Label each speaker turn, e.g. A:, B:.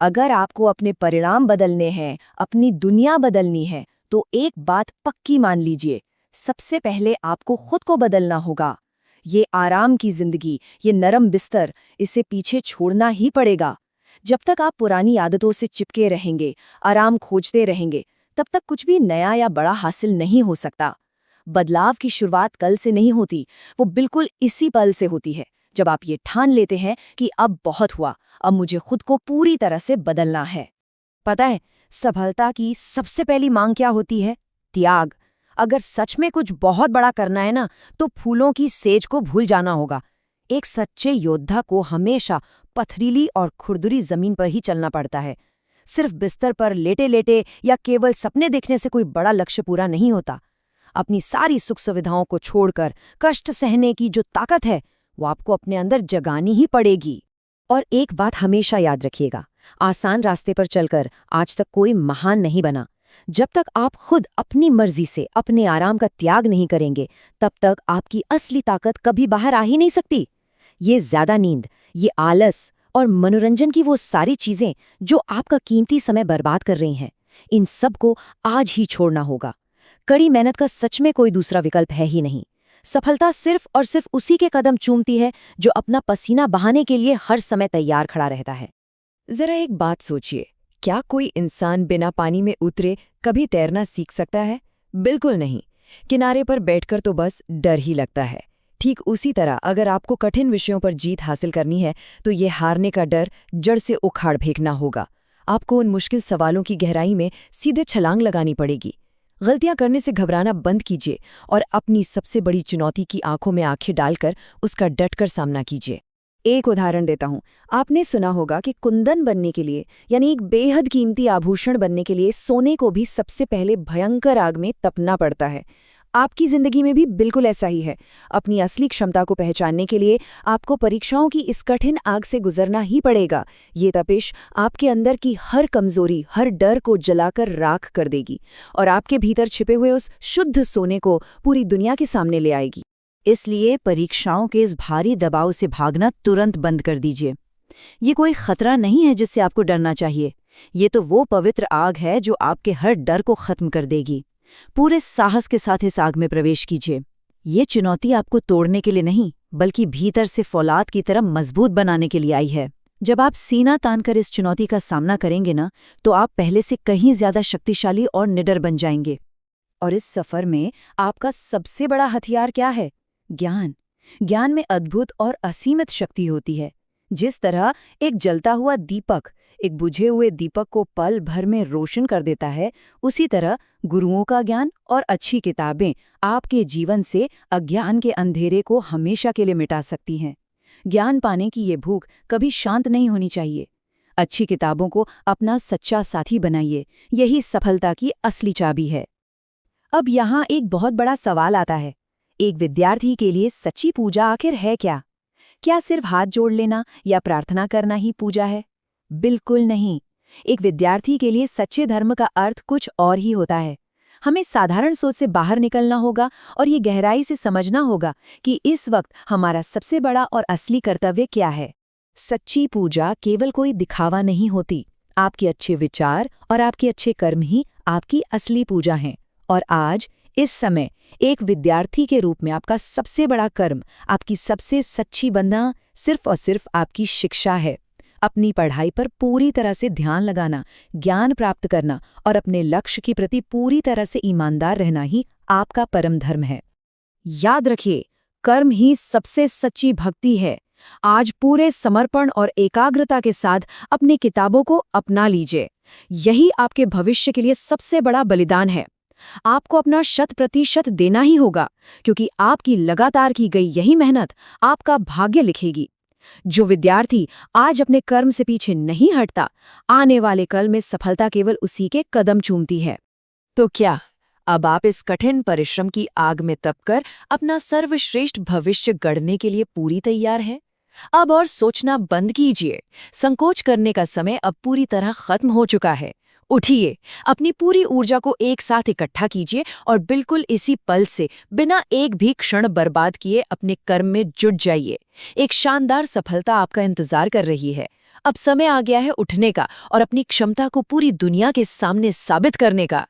A: अगर आपको अपने परिणाम बदलने हैं, अपनी दुनिया बदलनी है, तो एक बात पक्की मान लीजिए, सबसे पहले आपको खुद को बदलना होगा। ये आराम की जिंदगी, ये नरम बिस्तर, इसे पीछे छोड़ना ही पड़ेगा। जब तक आप पुरानी आदतों से चिपके रहेंगे, आराम खोजते रहेंगे, तब तक कुछ भी नया या बड़ा हासिल नहीं हो सकता। बदलाव की शुरुआत कल से नहीं होती, वो बिल्कुल इसी पल से होती है, जब आप ये ठान लेते हैं कि अब बहुत हुआ, अब मुझे खुद को पूरी तरह से बदलना है।
B: पता है, सफलता की सबसे पहली मांग क्या होती है? त्याग। अगर सच में कुछ बहुत बड़ा करना है ना, तो फूलों की सेज को भूल जाना होगा। एक सच्चे योद्धा को हमेशा पथरीली और खुरदुरी जमीन पर ही चलना पड़ता है। सिर्फ बिस्तर पर लेटे लेटे या केवल सपने देखने से कोई बड़ा लक्ष्य पूरा नहीं होता। अपनी सारी सुख सुविधाओं को छोड़कर कष्ट सहने की जो ताकत है, वो आपको अपने अंदर जगानी ही पड़ेगी। और एक बात हमेशा याद रखिएगा, आसान रास्ते पर चलकर आज तक कोई महान नहीं बना। जब तक आप खुद अपनी मर्जी से अपने आराम का त्याग नहीं करेंगे, तब तक आपकी असली ताकत कभी बाहर आ ही नहीं सकती। ये ज्यादा नींद, ये आलस और मनोरंजन की वो सारी चीजें जो आपका कीमती समय बर्बाद कर रही हैं, इन सब को आज ही छोड़ना होगा। कड़ी मेहनत का सच में कोई दूसरा विकल्प है ही नहीं। सफलता सिर्फ और सिर्फ उसी के कदम चूमती है जो अपना पसीना बहाने के लिए हर समय तैयार खड़ा रहता है।
A: जरा एक बात सोचिए, क्या कोई इंसान बिना पानी में उतरे कभी तैरना सीख सकता है? बिल्कुल नहीं। किनारे पर बैठकर तो बस डर ही लगता है। ठीक उसी तरह अगर आपको कठिन विषयों पर जीत हासिल करनी है, तो ये हारने का डर जड़ से उखाड़ फेंकना होगा। आपको उन मुश्किल सवालों की गहराई में सीधे छलांग लगानी पड़ेगी। गलतियां करने से घबराना बंद कीजिए और अपनी सबसे बड़ी चुनौती की आंखों में आंखें डालकर उसका डटकर सामना कीजिए। एक उदाहरण देता हूं। आपने सुना होगा कि कुंदन बनने के लिए, यानी एक बेहद कीमती आभूषण बनने के लिए, सोने को भी सबसे पहले भयंकर आग में तपना पड़ता है। आपकी जिंदगी में भी बिल्कुल ऐसा ही है। अपनी असली क्षमता को पहचानने के लिए आपको परीक्षाओं की इस कठिन आग से गुजरना ही पड़ेगा। ये तपिश आपके अंदर की हर कमजोरी, हर डर को जलाकर राख कर देगी और आपके भीतर छिपे हुए उस शुद्ध सोने को पूरी दुनिया के सामने ले आएगी।
B: इसलिए परीक्षाओं के इस भारी दबाव से भागना तुरंत बंद कर दीजिए। ये कोई खतरा नहीं है जिससे आपको डरना चाहिए। ये तो वो पवित्र आग है जो आपके हर डर को खत्म कर देगी। पूरे साहस के साथ इस आग में प्रवेश कीजिए। ये चुनौती आपको तोड़ने के लिए नहीं, बल्कि भीतर से फौलाद की तरह मजबूत बनाने के लिए आई है। जब आप सीना तानकर इस चुनौती का सामना करेंगे ना, तो आप पहले से कहीं ज्यादा शक्तिशाली और निडर बन जाएंगे। और इस सफर में आपका सबसे बड़ा हथियार क्या है? ज्ञान। ज्ञान में अद्भुत और असीमित शक्ति होती है। जिस तरह एक जलता हुआ दीपक एक बुझे हुए दीपक को पल भर में रोशन कर देता है, उसी तरह गुरुओं का ज्ञान और अच्छी किताबें आपके जीवन से अज्ञान के अंधेरे को हमेशा के लिए मिटा सकती हैं। ज्ञान पाने की ये भूख कभी शांत नहीं होनी चाहिए। अच्छी किताबों को अपना सच्चा साथी बनाइए। यही सफलता की असली चाबी है। अब यहाँ एक बहुत बड़ा सवाल आता है, एक विद्यार्थी के लिए सच्ची पूजा आखिर है क्या? क्या सिर्फ हाथ जोड़ लेना या प्रार्थना करना ही पूजा है? बिल्कुल नहीं। एक विद्यार्थी के लिए सच्चे धर्म का अर्थ कुछ और ही होता है। हमें साधारण सोच से बाहर निकलना होगा और ये गहराई से समझना होगा कि इस वक्त हमारा सबसे बड़ा और असली कर्तव्य क्या है। सच्ची पूजा केवल कोई दिखावा नहीं होती। आपके अच्छे विचार और आपके अच्छे कर्म ही आपकी असली पूजा हैं। और आज इस समय एक विद्यार्थी के रूप में आपका सबसे बड़ा कर्म, आपकी सबसे सच्ची बंधन सिर्फ और सिर्फ आपकी शिक्षा है। अपनी पढ़ाई पर पूरी तरह से ध्यान लगाना, ज्ञान प्राप्त करना और अपने लक्ष्य के प्रति पूरी तरह से ईमानदार रहना ही आपका परम धर्म है। याद रखिए, कर्म ही सबसे सच्ची भक्ति है। आज पूरे समर्पण और एकाग्रता के साथ अपनी किताबों को अपना लीजिए। यही आपके भविष्य के लिए सबसे बड़ा बलिदान है। आपको अपना 100% देना ही होगा, क्योंकि आपकी लगातार की गई यही मेहनत आपका भाग्य लिखेगी। जो विद्यार्थी आज अपने कर्म से पीछे नहीं हटता, आने वाले कल में सफलता केवल उसी के कदम चूमती है। तो क्या अब आप इस कठिन परिश्रम की आग में तपकर अपना सर्वश्रेष्ठ भविष्य गढ़ने के लिए पूरी तैयार हैं? अब और सोचना बंद कीजिए। संकोच करने का समय अब पूरी तरह खत्म हो चुका है। उठिए, अपनी पूरी ऊर्जा को एक साथ इकट्ठा कीजिए और बिल्कुल इसी पल से बिना एक भी क्षण बर्बाद किए अपने कर्म में जुट जाइए। एक शानदार सफलता आपका इंतजार कर रही है। अब समय आ गया है उठने का और अपनी क्षमता को पूरी दुनिया के सामने साबित करने का।